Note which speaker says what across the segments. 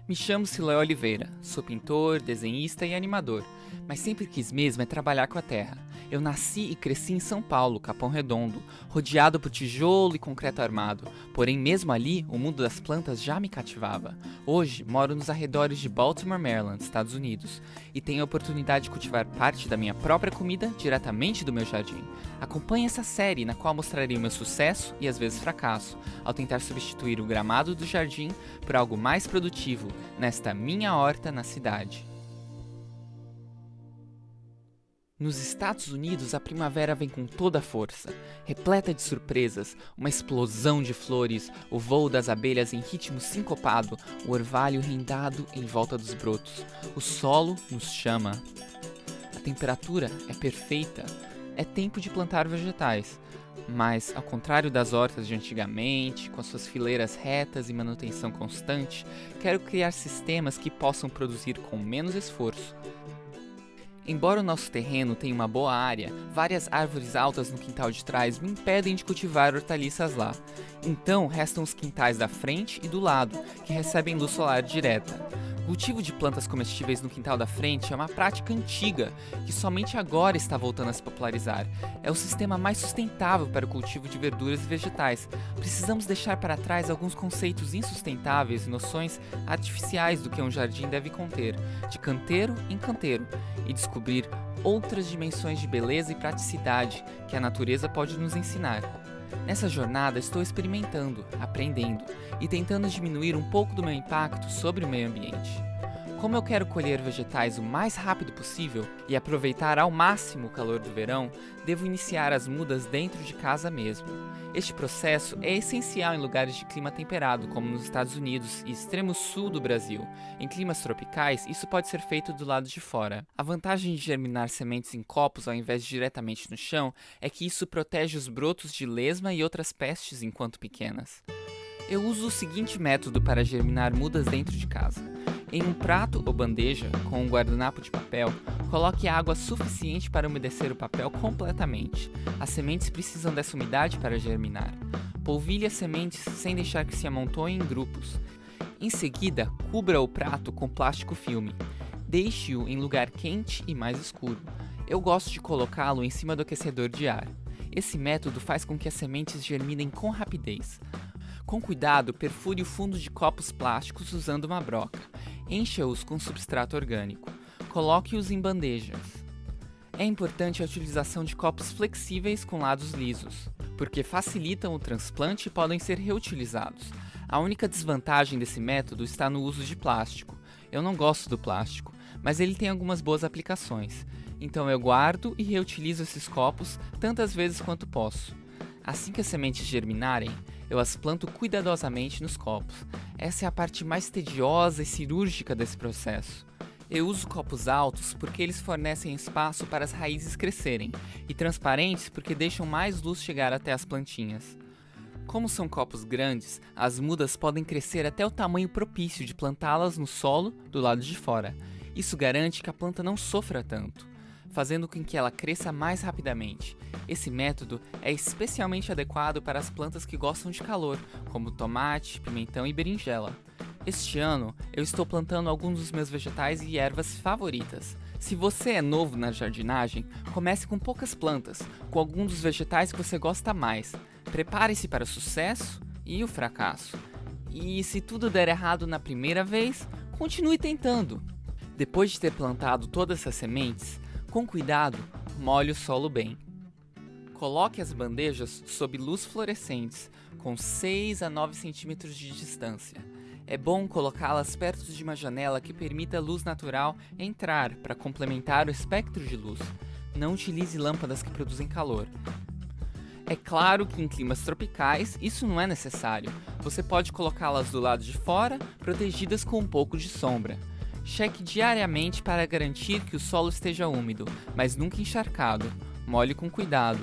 Speaker 1: Me chamo Siloé Oliveira, sou pintor, desenhista e animador, mas sempre quis mesmo é trabalhar com a terra. Eu nasci e cresci em São Paulo, Capão Redondo, rodeado por tijolo e concreto armado, porém mesmo ali o mundo das plantas já me cativava. Hoje moro nos arredores de Baltimore, Maryland, Estados Unidos, e tenho a oportunidade de cultivar parte da minha própria comida diretamente do meu jardim. Acompanhe essa série na qual mostrarei o meu sucesso e às vezes fracasso, ao tentar substituir o gramado do jardim por algo mais produtivo nesta minha horta na cidade. Nos Estados Unidos, a primavera vem com toda a força, repleta de surpresas, uma explosão de flores, o voo das abelhas em ritmo sincopado, o orvalho rendado em volta dos brotos. O solo nos chama. A temperatura é perfeita, é tempo de plantar vegetais. Mas, ao contrário das hortas de antigamente, com suas fileiras retas e manutenção constante, quero criar sistemas que possam produzir com menos esforço. Embora o nosso terreno tenha uma boa área, várias árvores altas no quintal de trás me impedem de cultivar hortaliças lá. Então, restam os quintais da frente e do lado, que recebem luz solar direta. O cultivo de plantas comestíveis no quintal da frente é uma prática antiga, que somente agora está voltando a se popularizar. É o sistema mais sustentável para o cultivo de verduras e vegetais. Precisamos deixar para trás alguns conceitos insustentáveis e noções artificiais do que um jardim deve conter, de canteiro em canteiro, e descobrir outras dimensões de beleza e praticidade que a natureza pode nos ensinar. Nessa jornada estou experimentando, aprendendo e tentando diminuir um pouco do meu impacto sobre o meio ambiente. Como eu quero colher vegetais o mais rápido possível e aproveitar ao máximo o calor do verão, devo iniciar as mudas dentro de casa mesmo. Este processo é essencial em lugares de clima temperado, como nos Estados Unidos e extremo sul do Brasil. Em climas tropicais, isso pode ser feito do lado de fora. A vantagem de germinar sementes em copos ao invés de diretamente no chão é que isso protege os brotos de lesma e outras pestes enquanto pequenas. Eu uso o seguinte método para germinar mudas dentro de casa. Em um prato ou bandeja, com um guardanapo de papel, coloque água suficiente para umedecer o papel completamente. As sementes precisam dessa umidade para germinar. Polvilhe as sementes sem deixar que se amontoem em grupos. Em seguida, cubra o prato com plástico filme. Deixe-o em lugar quente e mais escuro. Eu gosto de colocá-lo em cima do aquecedor de ar. Esse método faz com que as sementes germinem com rapidez. Com cuidado, perfure o fundo de copos plásticos usando uma broca. Encha-os com substrato orgânico. Coloque-os em bandejas. É importante a utilização de copos flexíveis com lados lisos, porque facilitam o transplante e podem ser reutilizados. A única desvantagem desse método está no uso de plástico. Eu não gosto do plástico, mas ele tem algumas boas aplicações. Então eu guardo e reutilizo esses copos tantas vezes quanto posso. Assim que as sementes germinarem, eu as planto cuidadosamente nos copos. Essa é a parte mais tediosa e cirúrgica desse processo. Eu uso copos altos porque eles fornecem espaço para as raízes crescerem, e transparentes porque deixam mais luz chegar até as plantinhas. Como são copos grandes, as mudas podem crescer até o tamanho propício de plantá-las no solo do lado de fora. Isso garante que a planta não sofra tanto, fazendo com que ela cresça mais rapidamente. Esse método é especialmente adequado para as plantas que gostam de calor, como tomate, pimentão e berinjela. Este ano, eu estou plantando alguns dos meus vegetais e ervas favoritas. Se você é novo na jardinagem, comece com poucas plantas, com alguns dos vegetais que você gosta mais. Prepare-se para o sucesso e o fracasso. E se tudo der errado na primeira vez, continue tentando. Depois de ter plantado todas essas sementes, com cuidado, molhe o solo bem. Coloque as bandejas sob luz fluorescentes, com 6 a 9 centímetros de distância. É bom colocá-las perto de uma janela que permita a luz natural entrar para complementar o espectro de luz. Não utilize lâmpadas que produzem calor. É claro que em climas tropicais isso não é necessário. Você pode colocá-las do lado de fora, protegidas com um pouco de sombra. Cheque diariamente para garantir que o solo esteja úmido, mas nunca encharcado. Molhe com cuidado.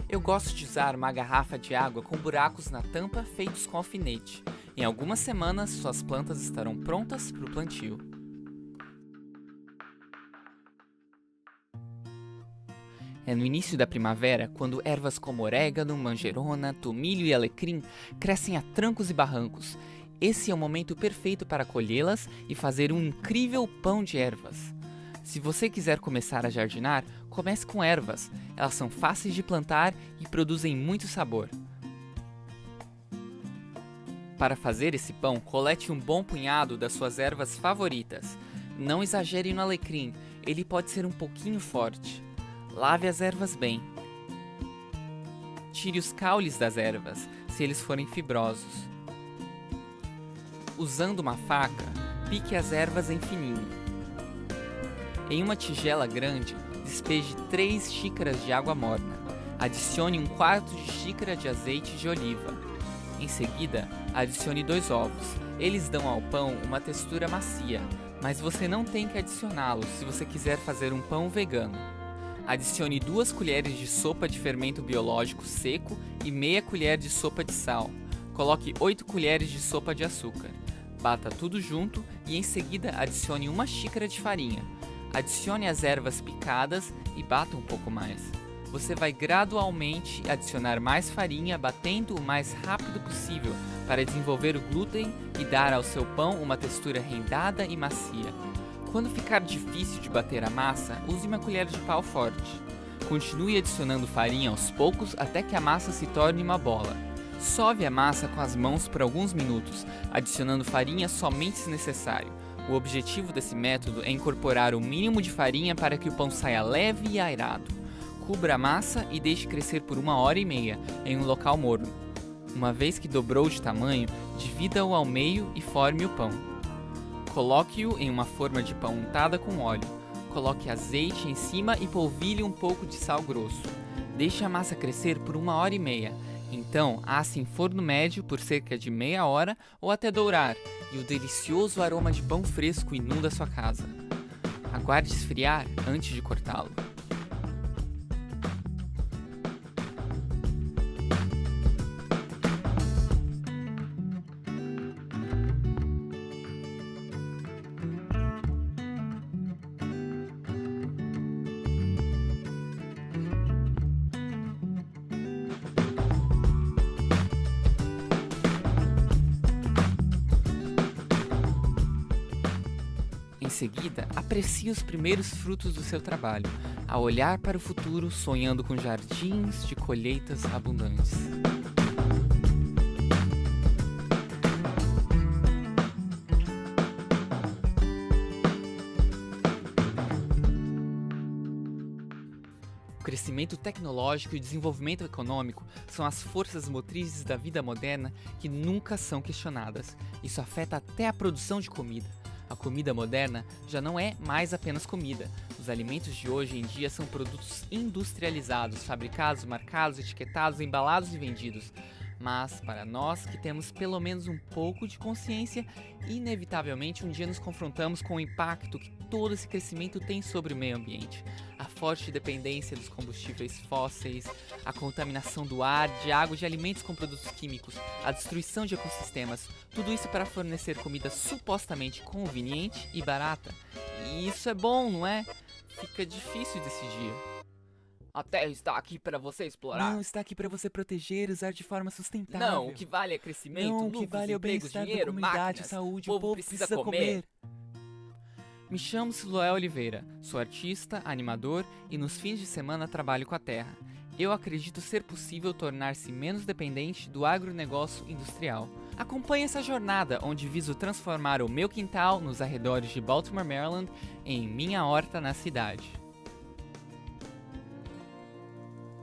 Speaker 1: Eu gosto de usar uma garrafa de água com buracos na tampa feitos com alfinete. Em algumas semanas, suas plantas estarão prontas para o plantio. É no início da primavera, quando ervas como orégano, manjerona, tomilho e alecrim crescem a trancos e barrancos. Esse é o momento perfeito para colhê-las e fazer um incrível pão de ervas. Se você quiser começar a jardinar, comece com ervas. Elas são fáceis de plantar e produzem muito sabor. Para fazer esse pão, colete um bom punhado das suas ervas favoritas. Não exagere no alecrim, ele pode ser um pouquinho forte. Lave as ervas bem. Tire os caules das ervas, se eles forem fibrosos. Usando uma faca, pique as ervas em fininho. Em uma tigela grande, despeje 3 xícaras de água morna. Adicione 1/4 de xícara de azeite de oliva. Em seguida, adicione 2 ovos. Eles dão ao pão uma textura macia, mas você não tem que adicioná-los se você quiser fazer um pão vegano. Adicione 2 colheres de sopa de fermento biológico seco e meia colher de sopa de sal. Coloque 8 colheres de sopa de açúcar. Bata tudo junto e em seguida adicione 1 xícara de farinha. Adicione as ervas picadas e bata um pouco mais. Você vai gradualmente adicionar mais farinha, batendo o mais rápido possível para desenvolver o glúten e dar ao seu pão uma textura rendada e macia. Quando ficar difícil de bater a massa, use uma colher de pau forte. Continue adicionando farinha aos poucos até que a massa se torne uma bola. Sove a massa com as mãos por alguns minutos, adicionando farinha somente se necessário. O objetivo desse método é incorporar o mínimo de farinha para que o pão saia leve e aerado. Cubra a massa e deixe crescer por 1h30 em um local morno. Uma vez que dobrou de tamanho, divida-o ao meio e forme o pão. Coloque-o em uma forma de pão untada com óleo. Coloque azeite em cima e polvilhe um pouco de sal grosso. Deixe a massa crescer por 1h30. Então, asse em forno médio por cerca de meia hora ou até dourar, e o delicioso aroma de pão fresco inunda sua casa. Aguarde esfriar antes de cortá-lo. Em seguida, aprecie os primeiros frutos do seu trabalho, a olhar para o futuro sonhando com jardins de colheitas abundantes. O crescimento tecnológico e o desenvolvimento econômico são as forças motrizes da vida moderna que nunca são questionadas. Isso afeta até a produção de comida. A comida moderna já não é mais apenas comida. Os alimentos de hoje em dia são produtos industrializados, fabricados, marcados, etiquetados, embalados e vendidos. Mas, para nós que temos pelo menos um pouco de consciência, inevitavelmente um dia nos confrontamos com o impacto que todo esse crescimento tem sobre o meio ambiente. A forte dependência dos combustíveis fósseis, a contaminação do ar, de água e de alimentos com produtos químicos, a destruição de ecossistemas, tudo isso para fornecer comida supostamente conveniente e barata. E isso é bom, não é? Fica difícil decidir. A terra está aqui para você explorar.
Speaker 2: Não, está aqui para você proteger e usar de forma sustentável.
Speaker 1: Não, o que vale é crescimento,
Speaker 2: Não, o
Speaker 1: lucros,
Speaker 2: que vale é o
Speaker 1: empregos,
Speaker 2: bem-estar da
Speaker 1: dinheiro,
Speaker 2: comunidade,
Speaker 1: máquinas.
Speaker 2: saúde,
Speaker 1: O povo precisa comer. Me chamo Siloé Oliveira, sou artista, animador e nos fins de semana trabalho com a terra. Eu acredito ser possível tornar-se menos dependente do agronegócio industrial. Acompanhe essa jornada onde viso transformar o meu quintal nos arredores de Baltimore, Maryland, em minha horta na cidade.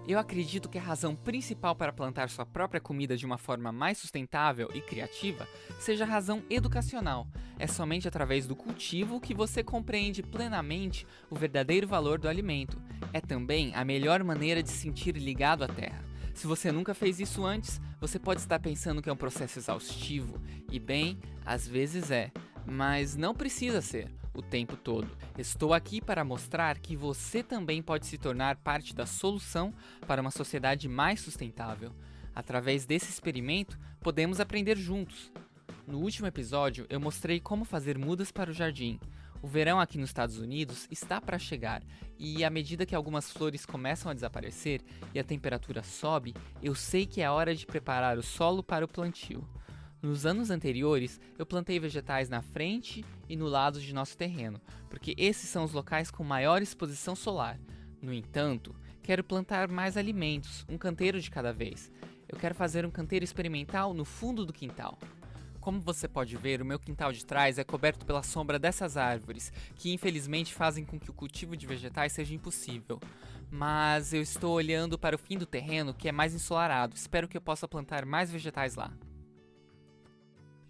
Speaker 1: Eu acredito que a razão principal para plantar sua própria comida de uma forma mais sustentável e criativa seja a razão educacional. É somente através do cultivo que você compreende plenamente o verdadeiro valor do alimento. É também a melhor maneira de se sentir ligado à terra. Se você nunca fez isso antes, você pode estar pensando que é um processo exaustivo. E bem, às vezes é, mas não precisa ser o tempo todo. Estou aqui para mostrar que você também pode se tornar parte da solução para uma sociedade mais sustentável. Através desse experimento, podemos aprender juntos. No último episódio, eu mostrei como fazer mudas para o jardim. O verão aqui nos Estados Unidos está para chegar e, à medida que algumas flores começam a desaparecer e a temperatura sobe, eu sei que é hora de preparar o solo para o plantio. Nos anos anteriores, eu plantei vegetais na frente e no lado de nosso terreno, porque esses são os locais com maior exposição solar. No entanto, quero plantar mais alimentos, um canteiro de cada vez. Eu quero fazer um canteiro experimental no fundo do quintal. Como você pode ver, o meu quintal de trás é coberto pela sombra dessas árvores, que infelizmente fazem com que o cultivo de vegetais seja impossível. Mas eu estou olhando para o fim do terreno, que é mais ensolarado. Espero que eu possa plantar mais vegetais lá.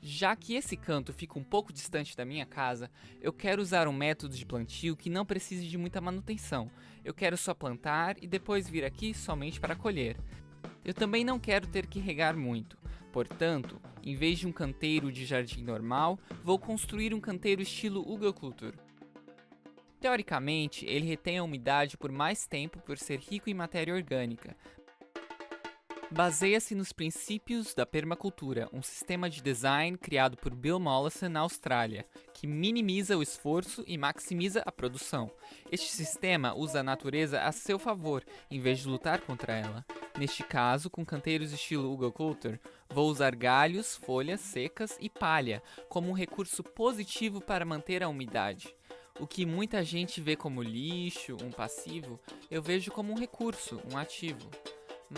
Speaker 1: Já que esse canto fica um pouco distante da minha casa, eu quero usar um método de plantio que não precise de muita manutenção. Eu quero só plantar e depois vir aqui somente para colher. Eu também não quero ter que regar muito. Portanto, em vez de um canteiro de jardim normal, vou construir um canteiro estilo Ugelkultur. Teoricamente, ele retém a umidade por mais tempo por ser rico em matéria orgânica. Baseia-se nos princípios da permacultura, um sistema de design criado por Bill Mollison na Austrália, que minimiza o esforço e maximiza a produção. Este sistema usa a natureza a seu favor, em vez de lutar contra ela. Neste caso, com canteiros estilo Ugelkultur, vou usar galhos, folhas secas e palha como um recurso positivo para manter a umidade. O que muita gente vê como lixo, um passivo, eu vejo como um recurso, um ativo.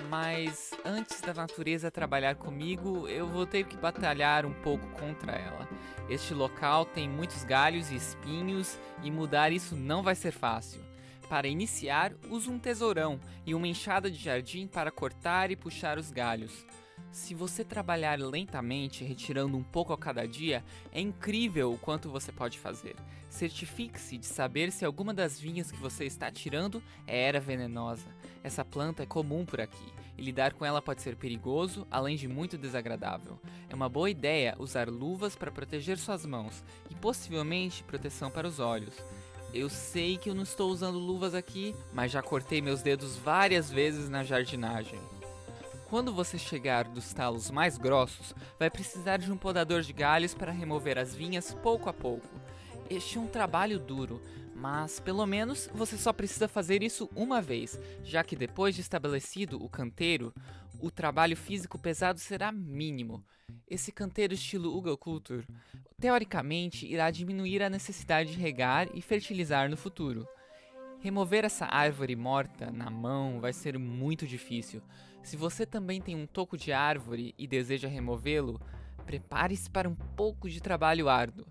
Speaker 1: Mas antes da natureza trabalhar comigo, eu vou ter que batalhar um pouco contra ela. Este local tem muitos galhos e espinhos e mudar isso não vai ser fácil. Para iniciar, uso um tesourão e uma enxada de jardim para cortar e puxar os galhos. Se você trabalhar lentamente, retirando um pouco a cada dia, é incrível o quanto você pode fazer. Certifique-se de saber se alguma das vinhas que você está tirando era venenosa. Essa planta é comum por aqui, e lidar com ela pode ser perigoso, além de muito desagradável. É uma boa ideia usar luvas para proteger suas mãos, e possivelmente proteção para os olhos. Eu sei que eu não estou usando luvas aqui, mas já cortei meus dedos várias vezes na jardinagem. Quando você chegar dos talos mais grossos, vai precisar de um podador de galhos para remover as vinhas pouco a pouco. Este é um trabalho duro, mas pelo menos você só precisa fazer isso uma vez, já que depois de estabelecido o canteiro, o trabalho físico pesado será mínimo. Esse canteiro estilo Ugelkultur, teoricamente, irá diminuir a necessidade de regar e fertilizar no futuro. Remover essa árvore morta na mão vai ser muito difícil. Se você também tem um toco de árvore e deseja removê-lo, prepare-se para um pouco de trabalho árduo.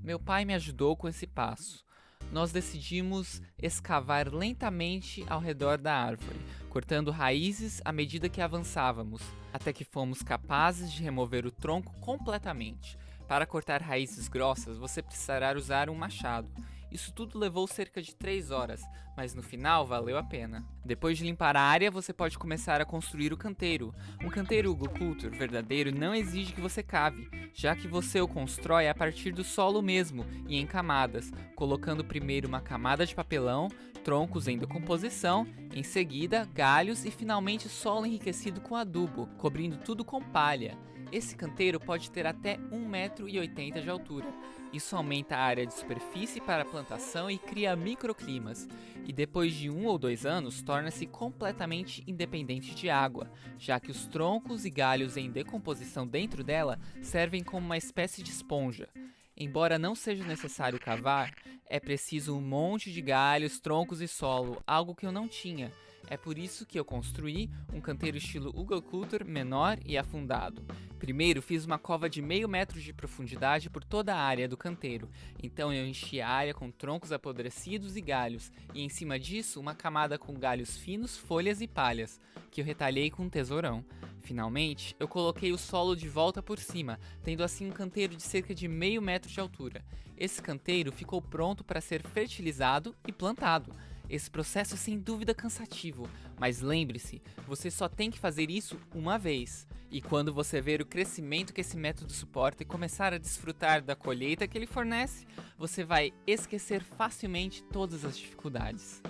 Speaker 1: Meu pai me ajudou com esse passo. Nós decidimos escavar lentamente ao redor da árvore, cortando raízes à medida que avançávamos, até que fomos capazes de remover o tronco completamente. Para cortar raízes grossas, você precisará usar um machado. Isso tudo levou cerca de 3 horas, mas no final valeu a pena. Depois de limpar a área, você pode começar a construir o canteiro. Um canteiro Ugelkultur verdadeiro não exige que você cave, já que você o constrói a partir do solo mesmo e em camadas, colocando primeiro uma camada de papelão, troncos em decomposição, em seguida galhos e finalmente solo enriquecido com adubo, cobrindo tudo com palha. Esse canteiro pode ter até 1,80 m de altura. Isso aumenta a área de superfície para a plantação e cria microclimas. E depois de 1 ou 2 anos, torna-se completamente independente de água, já que os troncos e galhos em decomposição dentro dela servem como uma espécie de esponja. Embora não seja necessário cavar, é preciso um monte de galhos, troncos e solo, algo que eu não tinha. É por isso que eu construí um canteiro estilo Ugelkultur menor e afundado. Primeiro fiz uma cova de meio metro de profundidade por toda a área do canteiro, então eu enchi a área com troncos apodrecidos e galhos, e em cima disso uma camada com galhos finos, folhas e palhas, que eu retalhei com um tesourão. Finalmente, eu coloquei o solo de volta por cima, tendo assim um canteiro de cerca de meio metro de altura. Esse canteiro ficou pronto para ser fertilizado e plantado. Esse processo é sem dúvida cansativo, mas lembre-se, você só tem que fazer isso uma vez. E quando você ver o crescimento que esse método suporta e começar a desfrutar da colheita que ele fornece, você vai esquecer facilmente todas as dificuldades.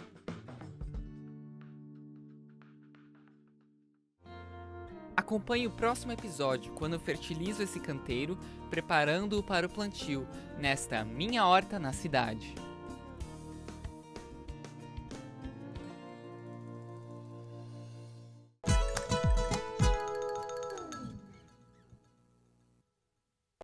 Speaker 1: Acompanhe o próximo episódio, quando eu fertilizo esse canteiro, preparando-o para o plantio, nesta minha horta na cidade.